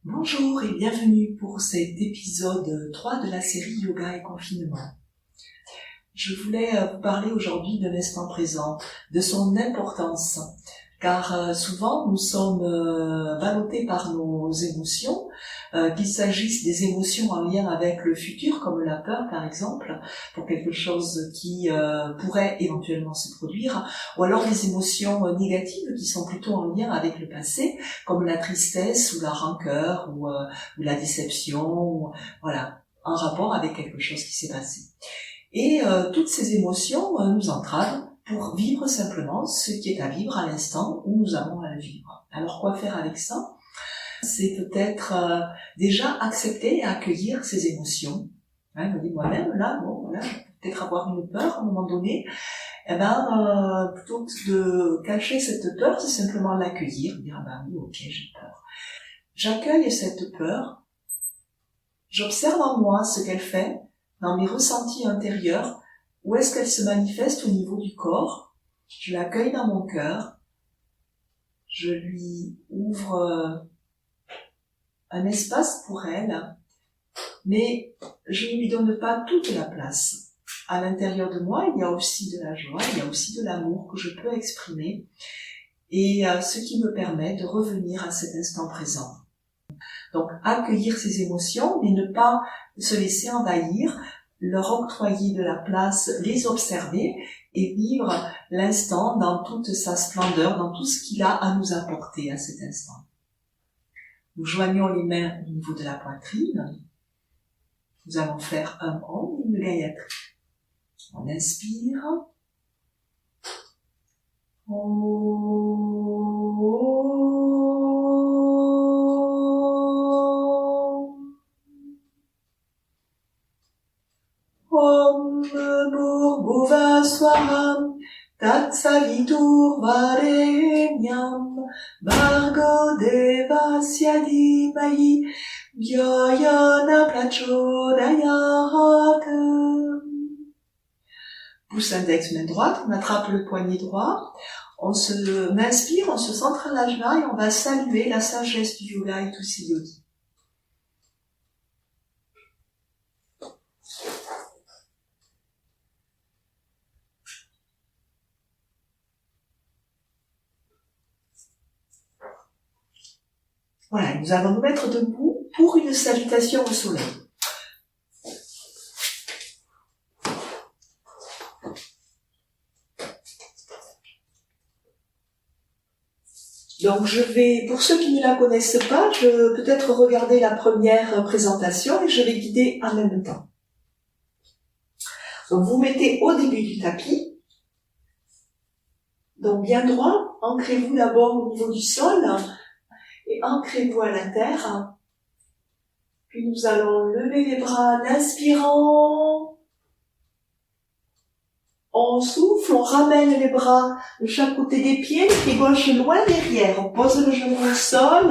Bonjour et bienvenue pour cet épisode 3 de la série Yoga et confinement. Je voulais vous parler aujourd'hui de l'instant présent, de son importance, car souvent nous sommes ballottés par nos émotions, qu'il s'agisse des émotions en lien avec le futur, comme la peur par exemple, pour quelque chose qui pourrait éventuellement se produire, ou alors des émotions négatives qui sont plutôt en lien avec le passé, comme la tristesse ou la rancœur ou la déception, voilà, en rapport avec quelque chose qui s'est passé. Et toutes ces émotions nous entravent pour vivre simplement ce qui est à vivre à l'instant où nous avons à le vivre. Alors quoi faire avec ça ? C'est peut-être déjà accepter et accueillir ces émotions. Je me dis moi-même, là, peut-être avoir une peur à un moment donné, plutôt que de cacher cette peur, c'est simplement l'accueillir, dire oui, ok, j'ai peur. J'accueille cette peur, j'observe en moi ce qu'elle fait, dans mes ressentis intérieurs, où est-ce qu'elle se manifeste au niveau du corps. Je l'accueille dans mon cœur, je lui ouvre un espace pour elle, mais je ne lui donne pas toute la place. À l'intérieur de moi, il y a aussi de la joie, il y a aussi de l'amour que je peux exprimer, et ce qui me permet de revenir à cet instant présent. Donc, accueillir ces émotions, mais ne pas se laisser envahir, leur octroyer de la place, les observer et vivre l'instant dans toute sa splendeur, dans tout ce qu'il a à nous apporter à cet instant. Nous joignons les mains au niveau de la poitrine. Nous allons faire un Om, une Gayatri. On inspire. Om Bhurvaswaram Tatsavitur Varenyam Bhargo Devasya Dhimahi Dhyayana Prachodayat. Pouce index, main droite, on attrape le poignet droit, on inspire, on se centre à l'ajna et on va saluer la sagesse du yoga et tous ses yogis. Voilà, nous allons nous mettre debout pour une salutation au soleil. Donc je vais, pour ceux qui ne la connaissent pas, je vais peut-être regarder la première présentation et je vais guider en même temps. Donc vous mettez au début du tapis, donc bien droit, ancrez-vous d'abord au niveau du sol et ancrez-vous à la terre. Puis nous allons lever les bras en inspirant. On souffle, on ramène les bras de chaque côté des pieds, le pied gauche loin derrière. On pose le genou au sol.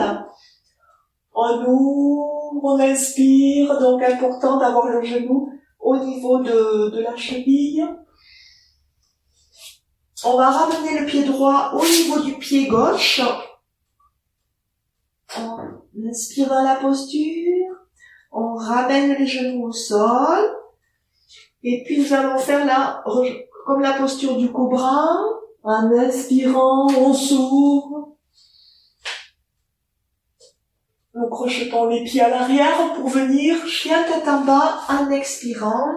On ouvre, on inspire. Donc important d'avoir le genou au niveau de la cheville. On va ramener le pied droit au niveau du pied gauche. On inspire dans la posture. On ramène les genoux au sol. Et puis nous allons faire comme la posture du cobra. En inspirant, on s'ouvre. Nous crochetons les pieds à l'arrière pour venir chien tête en bas en expirant.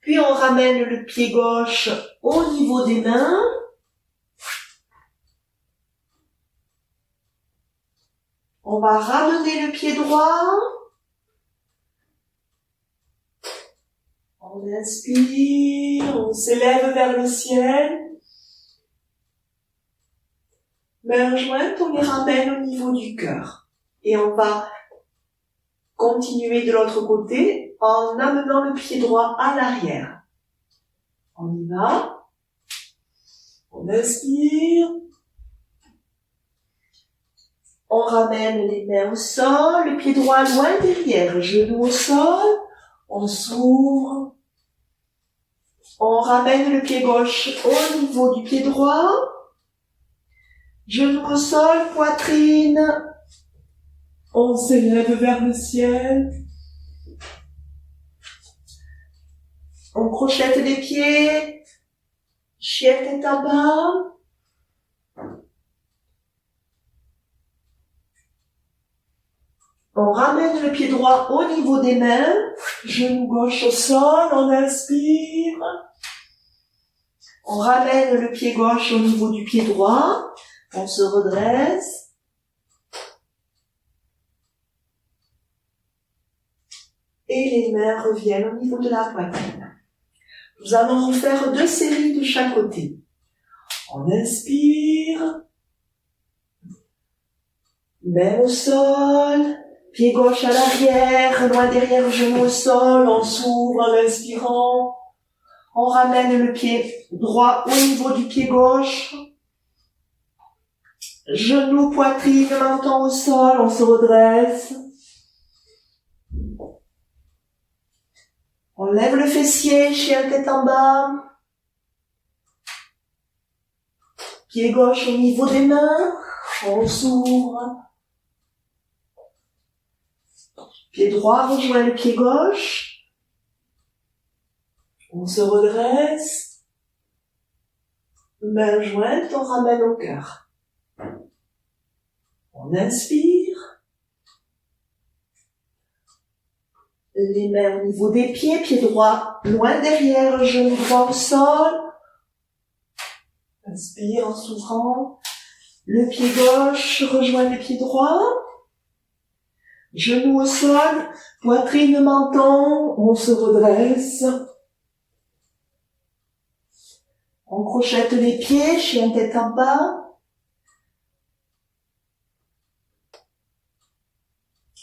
Puis on ramène le pied gauche au niveau des mains. On va ramener le pied droit. On inspire, on s'élève vers le ciel. Mains jointes, on les ramène au niveau du cœur. Et on va continuer de l'autre côté en amenant le pied droit à l'arrière. On y va. On inspire. On ramène les mains au sol, le pied droit loin derrière, genou au sol. On s'ouvre. On ramène le pied gauche au niveau du pied droit. Genoux au sol, poitrine. On s'élève vers le ciel. On crochette les pieds. Chien tête en bas. On ramène le pied droit au niveau des mains. Genou gauche au sol, on inspire. On ramène le pied gauche au niveau du pied droit. On se redresse. Et les mains reviennent au niveau de la poitrine. Nous allons en faire 2 séries de chaque côté. On inspire. Main au sol. Pied gauche à l'arrière, loin derrière, genou au sol. On s'ouvre en inspirant. On ramène le pied droit au niveau du pied gauche. Genou, poitrine, menton au sol. On se redresse. On lève le fessier, chien tête en bas. Pied gauche au niveau des mains. On s'ouvre. Pied droit rejoint le pied gauche. On se redresse. Main jointe, on ramène au cœur. On inspire. Les mains au niveau des pieds, pied droit loin derrière, genou droit au sol. Inspire en s'ouvrant. Le pied gauche rejoint le pied droit. Genou au sol, poitrine, menton, on se redresse. On crochette les pieds, chien tête en bas.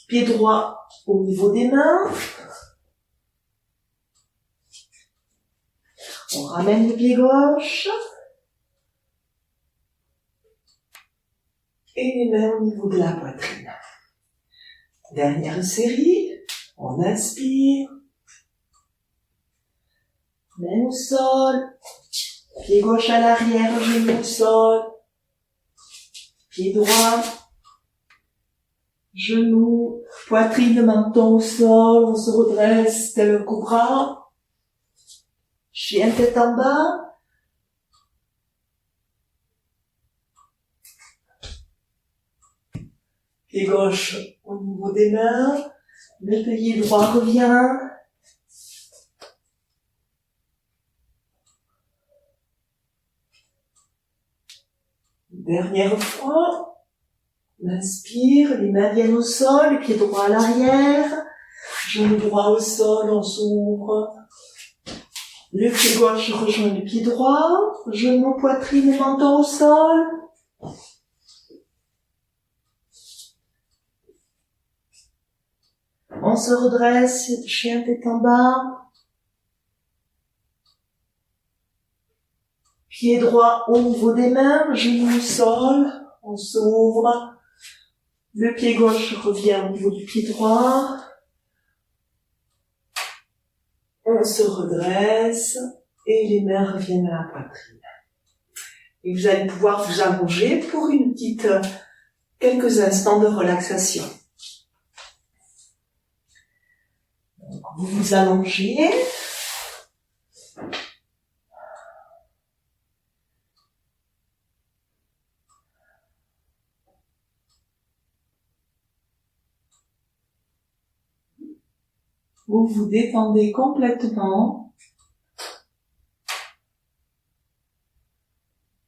Pied droit au niveau des mains. On ramène le pied gauche. Et les mains au niveau de la poitrine. Dernière série. On inspire. Main au sol. Pied gauche à l'arrière, genou au sol. Pied droit. Genou, poitrine, menton au sol. On se redresse tel un cobra. Chien tête en bas. Pied gauche au niveau des mains. Le pied droit revient. Dernière fois. On inspire, les mains viennent au sol, le pied droit à l'arrière. Genou droit au sol, on s'ouvre. Le pied gauche rejoint le pied droit. Genou, poitrine, menton au sol. On se redresse, chien tête en bas. Pied droit au niveau des mains, genou au sol. On s'ouvre. Le pied gauche revient au niveau du pied droit. On se redresse et les mains reviennent à la poitrine. Et vous allez pouvoir vous allonger pour une petite, quelques instants de relaxation. Donc, vous vous allongez. Vous vous détendez complètement.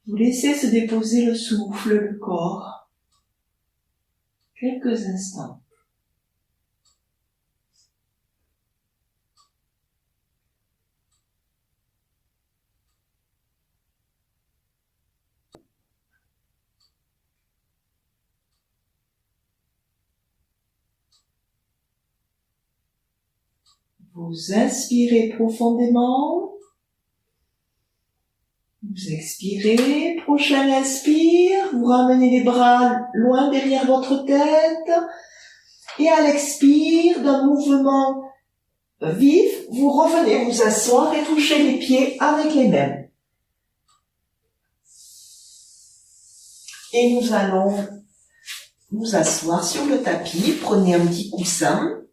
Vous laissez se déposer le souffle, le corps. Quelques instants. Vous inspirez profondément. Vous expirez. Prochain inspire. Vous ramenez les bras loin derrière votre tête. Et à l'expire, d'un mouvement vif, vous revenez vous asseoir et toucher les pieds avec les mains. Et nous allons nous asseoir sur le tapis. Prenez un petit coussin.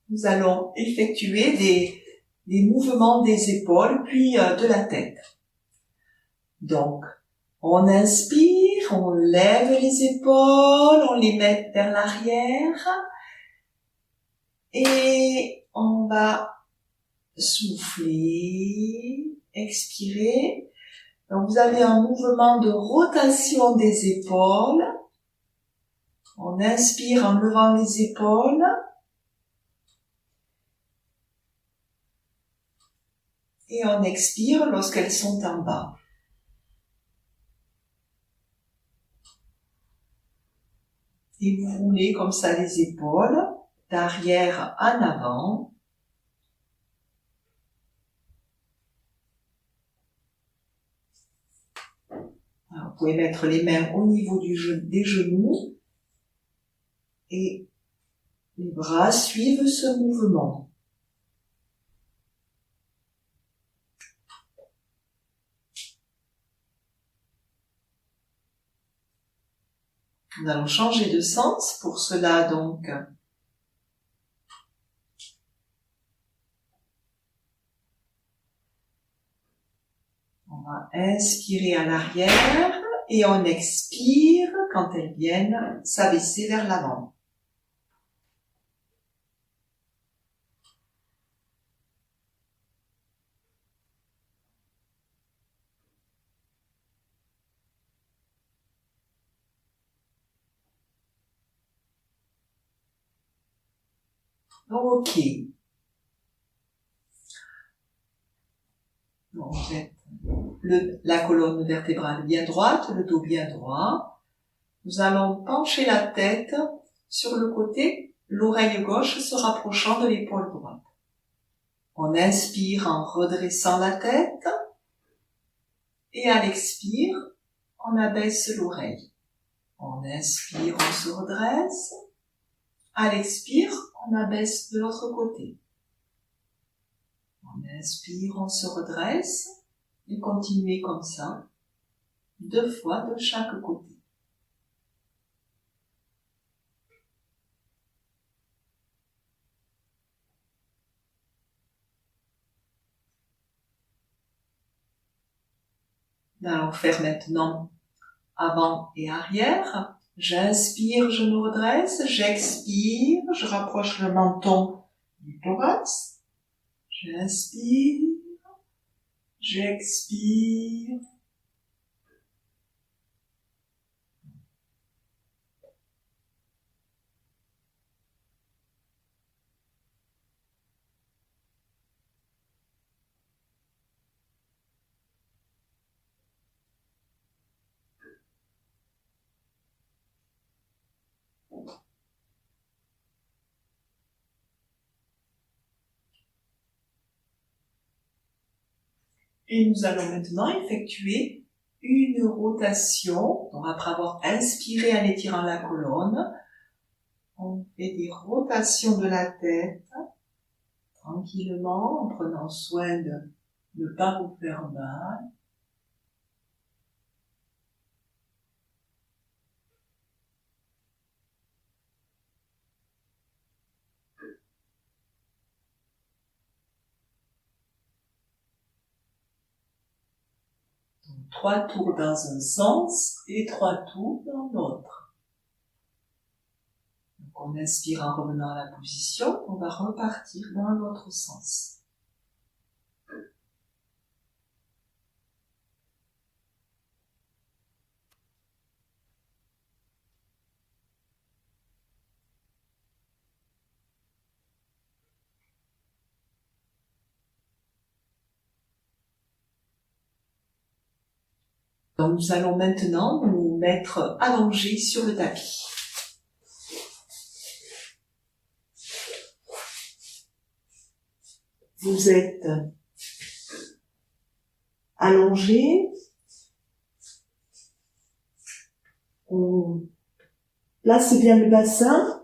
Nous allons effectuer des mouvements des épaules puis de la tête. Donc, on inspire, on lève les épaules, on les met vers l'arrière et on va souffler, expirer. Donc, vous avez un mouvement de rotation des épaules. On inspire en levant les épaules. Et on expire lorsqu'elles sont en bas. Et vous roulez comme ça les épaules, d'arrière en avant. Alors, vous pouvez mettre les mains au niveau des genoux et les bras suivent ce mouvement. Nous allons changer de sens. Pour cela, donc, on va inspirer à l'arrière et on expire quand elles viennent s'abaisser vers l'avant. Ok. Donc, vous êtes la colonne vertébrale bien droite, le dos bien droit. Nous allons pencher la tête sur le côté, l'oreille gauche se rapprochant de l'épaule droite. On inspire en redressant la tête et à l'expire, on abaisse l'oreille. On inspire, on se redresse. À l'expire, on abaisse de l'autre côté. On inspire, on se redresse et continuez comme ça, 2 fois de chaque côté. Nous allons faire maintenant avant et arrière. J'inspire, je me redresse. J'expire, je rapproche le menton du thorax. J'inspire, j'expire. Et nous allons maintenant effectuer une rotation. Donc après avoir inspiré en étirant la colonne, on fait des rotations de la tête, tranquillement, en prenant soin de ne pas vous faire mal. Donc, 3 tours dans un sens et 3 tours dans l'autre. Donc on inspire en revenant à la position, on va repartir dans l'autre sens. Donc nous allons maintenant nous mettre allongés sur le tapis. Vous êtes allongés. On place bien le bassin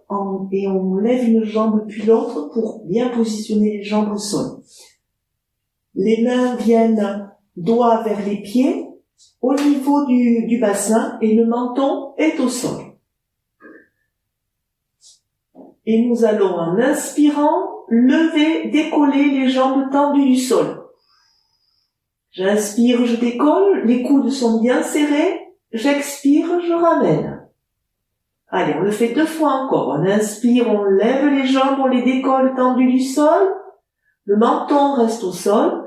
et on lève une jambe puis l'autre pour bien positionner les jambes au sol. Les mains viennent doigts vers les pieds, au niveau du bassin, et le menton est au sol. Et nous allons, en inspirant, lever, décoller les jambes tendues du sol. J'inspire, je décolle, les coudes sont bien serrés. J'expire, je ramène. Allez, on le fait 2 fois encore. On inspire, on lève les jambes, on les décolle tendues du sol. Le menton reste au sol.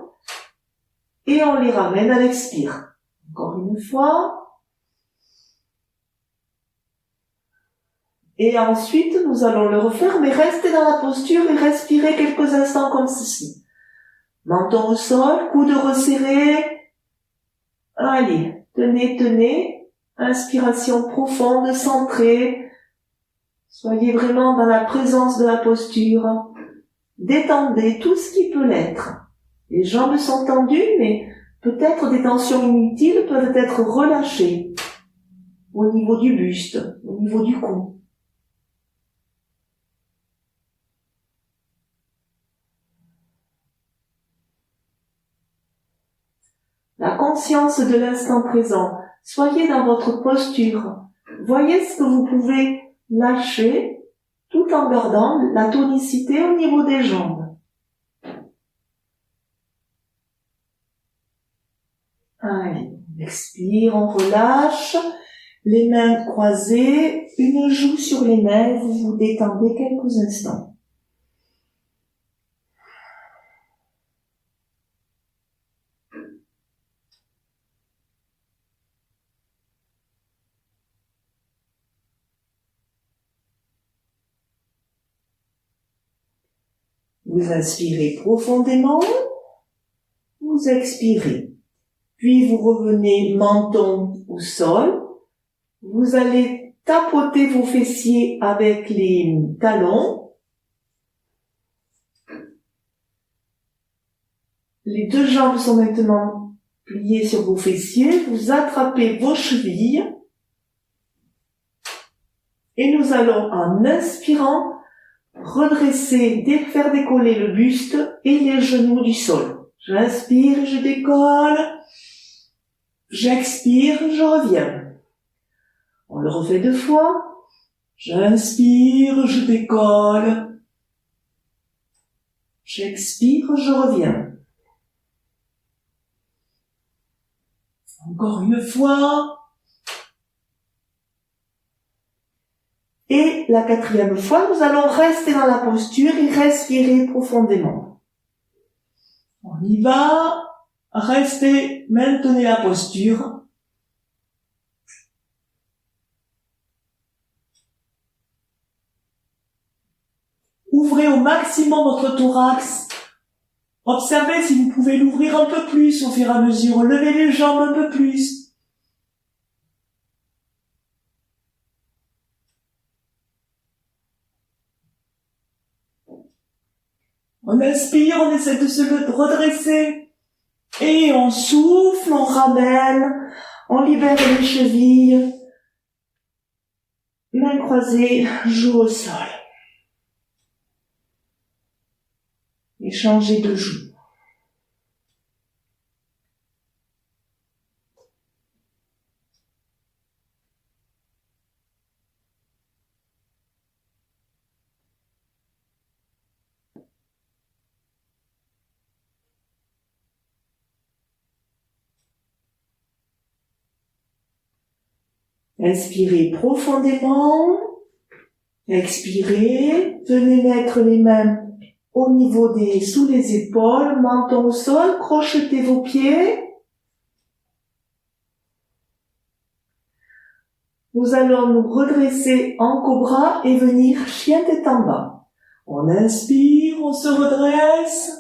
Et on les ramène à l'expire. Encore une fois. Et ensuite, nous allons le refaire, mais restez dans la posture et respirez quelques instants comme ceci. Menton au sol, coude resserré. Allez, tenez. Inspiration profonde, centrée. Soyez vraiment dans la présence de la posture. Détendez tout ce qui peut l'être. Les jambes sont tendues, mais peut-être des tensions inutiles peuvent être relâchées. Au niveau du buste, au niveau du cou. La conscience de l'instant présent. Soyez dans votre posture. Voyez ce que vous pouvez lâcher tout en gardant la tonicité au niveau des jambes. Allez, on expire, on relâche. Les mains croisées, une joue sur les mains, vous vous détendez quelques instants. Vous inspirez profondément, vous expirez. Puis vous revenez menton au sol. Vous allez tapoter vos fessiers avec les talons. Les 2 jambes sont maintenant pliées sur vos fessiers. Vous attrapez vos chevilles. Et nous allons, en inspirant, redresser, faire décoller le buste et les genoux du sol. J'inspire, je décolle. J'expire, je reviens. On le refait 2 fois. J'inspire, je décolle. J'expire, je reviens. Encore une fois. Et la 4e fois, nous allons rester dans la posture et respirer profondément. On y va. Restez, maintenez la posture. Ouvrez au maximum votre thorax. Observez si vous pouvez l'ouvrir un peu plus au fur et à mesure. Levez les jambes un peu plus. On inspire, on essaie de se redresser. Et on souffle, on ramène, on libère les chevilles. Mains croisées, joues au sol. Et changez de joue. Inspirez profondément. Expirez. Venez mettre les mains au niveau sous les épaules, menton au sol, crochetez vos pieds. Nous allons nous redresser en cobra et venir chien tête en bas. On inspire, on se redresse.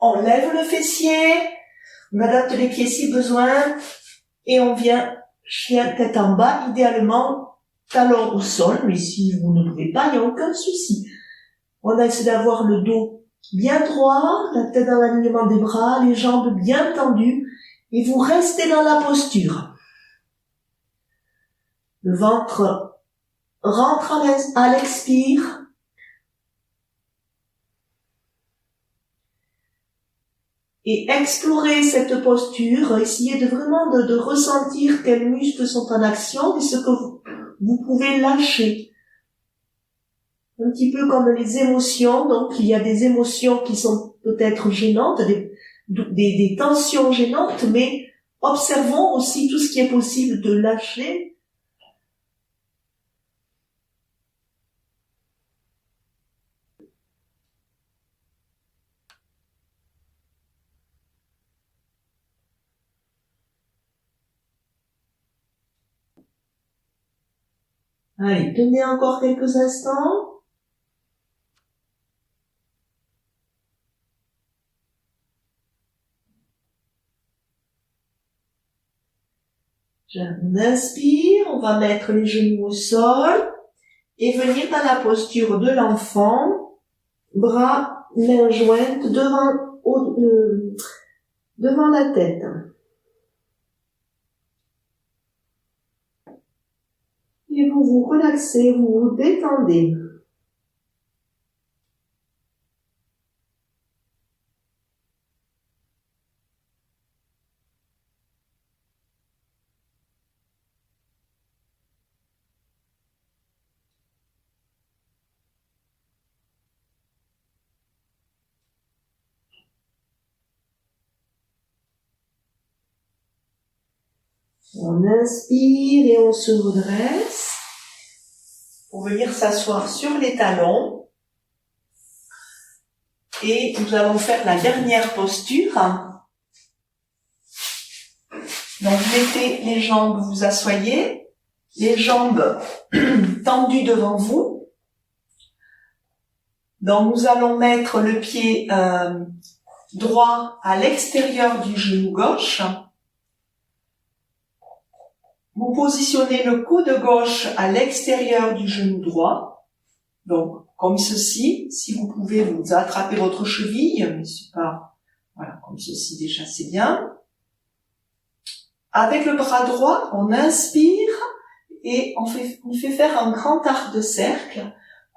On lève le fessier. On adapte les pieds si besoin. Et on vient chien tête en bas, idéalement talon au sol, mais si vous ne pouvez pas, il n'y a aucun souci. On essaie d'avoir le dos bien droit, la tête dans l'alignement des bras, les jambes bien tendues, et vous restez dans la posture. Le ventre rentre à l'expire. et explorez cette posture, essayez de vraiment de ressentir quels muscles sont en action et ce que vous pouvez lâcher. Un petit peu comme les émotions, donc il y a des émotions qui sont peut-être gênantes, des tensions gênantes, mais observons aussi tout ce qui est possible de lâcher. Allez, tenez encore quelques instants. On inspire, on va mettre les genoux au sol et venir dans la posture de l'enfant, bras, mains jointes devant la tête. Et vous vous relaxez, vous vous détendez. On inspire et on se redresse pour venir s'asseoir sur les talons. Et nous allons faire la dernière posture. Donc, vous mettez les jambes, vous vous asseyez, les jambes tendues devant vous. Donc, nous allons mettre le pied droit à l'extérieur du genou gauche. Vous positionnez le coude gauche à l'extérieur du genou droit. Donc, comme ceci. Si vous pouvez, vous attrapez votre cheville, mais c'est pas, voilà, comme ceci déjà, c'est bien. Avec le bras droit, on inspire et on fait faire un grand arc de cercle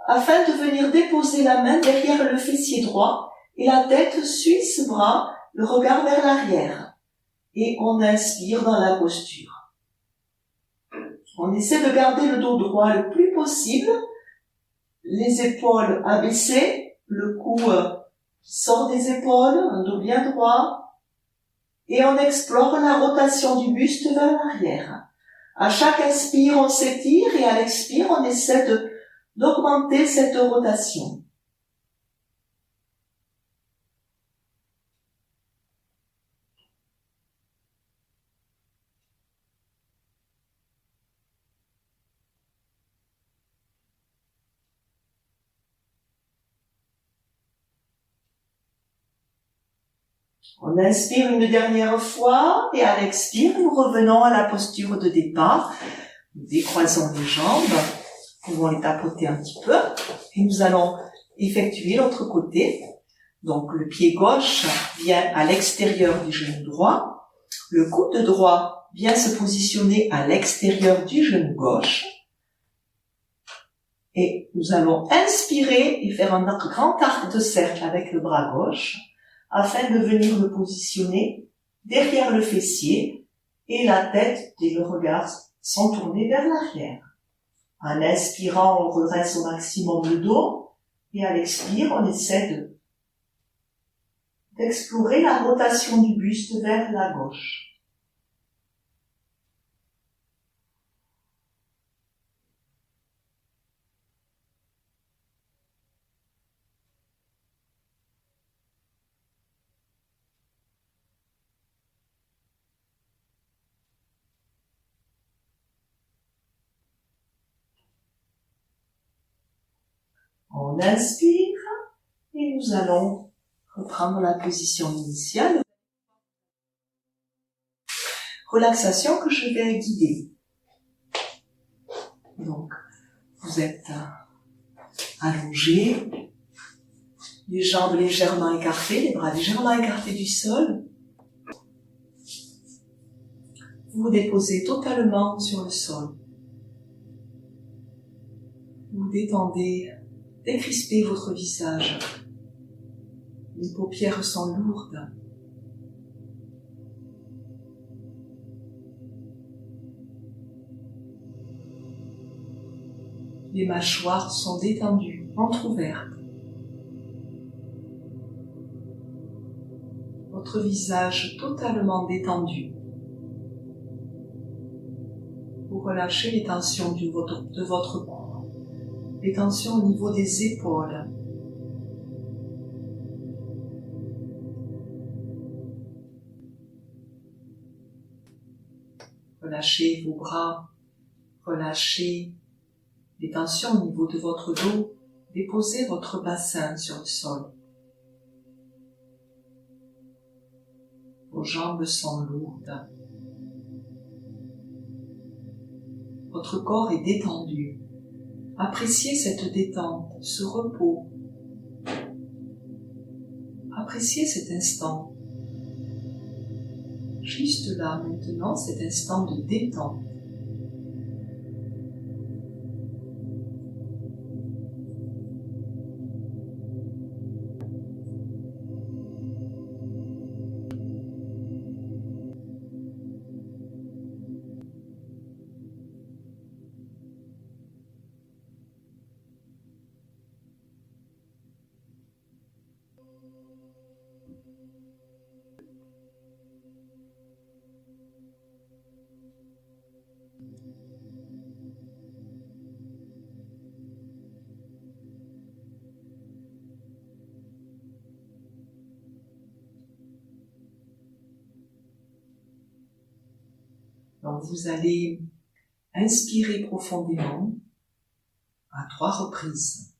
afin de venir déposer la main derrière le fessier droit et la tête suit ce bras, le regard vers l'arrière. Et on inspire dans la posture. On essaie de garder le dos droit le plus possible, les épaules abaissées, le cou qui sort des épaules, un dos bien droit, et on explore la rotation du buste vers l'arrière. À chaque inspire, on s'étire et à l'expire, on essaie d'augmenter cette rotation. On inspire une dernière fois et à l'expire, nous revenons à la posture de départ. Nous décroisons les jambes, nous pouvons les tapoter un petit peu et nous allons effectuer l'autre côté. Donc le pied gauche vient à l'extérieur du genou droit, le coude droit vient se positionner à l'extérieur du genou gauche et nous allons inspirer et faire un grand arc de cercle avec le bras gauche afin de venir le positionner derrière le fessier et la tête et le regard sont tournés vers l'arrière. En inspirant, on redresse au maximum le dos et à l'expire, on essaie d'explorer la rotation du buste vers la gauche. On inspire et nous allons reprendre la position initiale. Relaxation que je vais guider. Donc, vous êtes allongé, les jambes légèrement écartées, les bras légèrement écartés du sol. Vous vous déposez totalement sur le sol. Vous détendez, décrispez votre visage. Les paupières sont lourdes. Les mâchoires sont détendues, entr'ouvertes. Votre visage totalement détendu. Vous relâchez les tensions de votre cou, les tensions au niveau des épaules. Relâchez vos bras, relâchez les tensions au niveau de votre dos. Déposez votre bassin sur le sol. Vos jambes sont lourdes. Votre corps est détendu. Appréciez cette détente, ce repos. Appréciez cet instant. Juste là, maintenant, cet instant de détente. Donc vous allez inspirer profondément à 3 reprises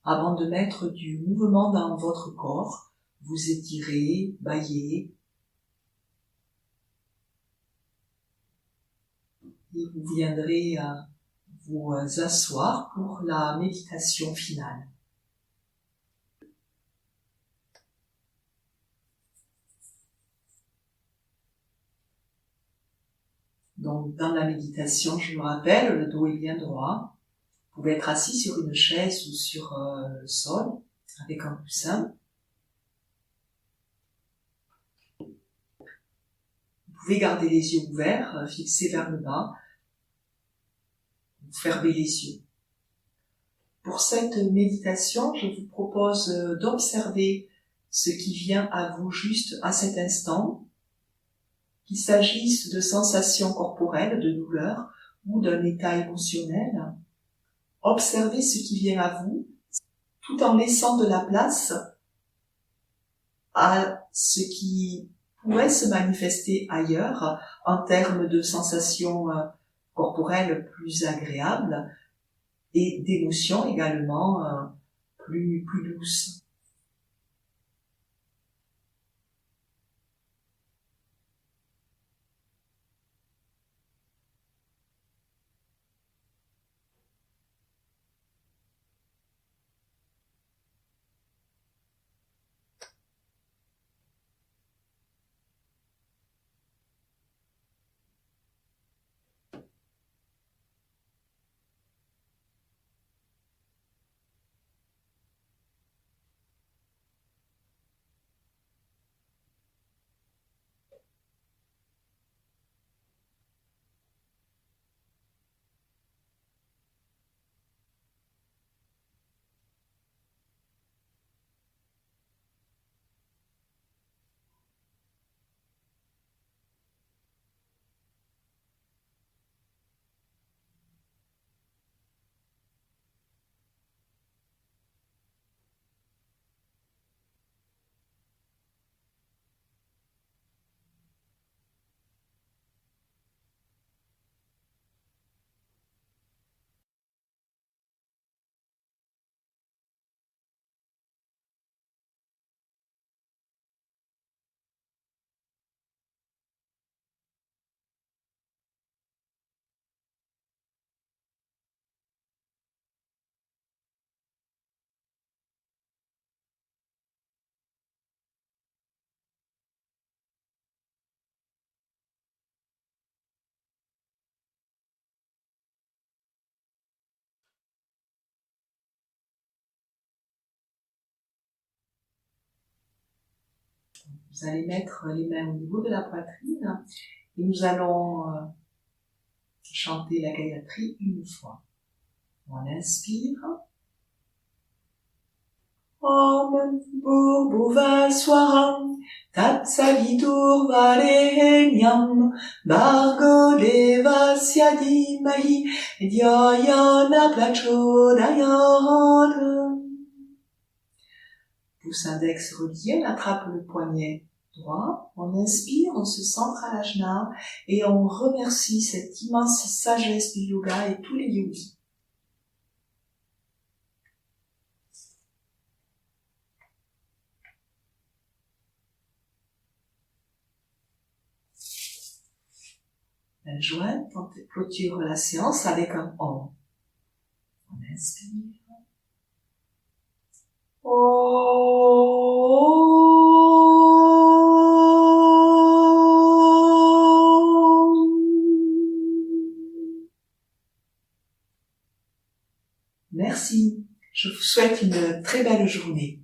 avant de mettre du mouvement dans votre corps. Vous étirez, bâillez et vous viendrez vous asseoir pour la méditation finale. Donc, dans la méditation, je me rappelle, le dos est bien droit. Vous pouvez être assis sur une chaise ou sur le sol, avec un coussin. Vous pouvez garder les yeux ouverts, fixés vers le bas. Vous fermez les yeux. Pour cette méditation, je vous propose d'observer ce qui vient à vous juste à cet instant, qu'il s'agisse de sensations corporelles, de douleurs ou d'un état émotionnel. Observez ce qui vient à vous, tout en laissant de la place à ce qui pourrait se manifester ailleurs en termes de sensations corporelles plus agréables et d'émotions également plus douces. Vous allez mettre les mains au niveau de la poitrine et nous allons chanter la Gayatri une fois. On inspire. Om Bhurvaswaram Tatsaviturvarenyam Bhargo Devasya Dhimahi Dhyayana Prachodayat. Pouce index relié, on attrape le poignet droit, on inspire, on se centre à l'ajna et on remercie cette immense sagesse du yoga et tous les yogis. La jointe, on clôture la séance avec un Om. On inspire. Merci. Je vous souhaite une très belle journée.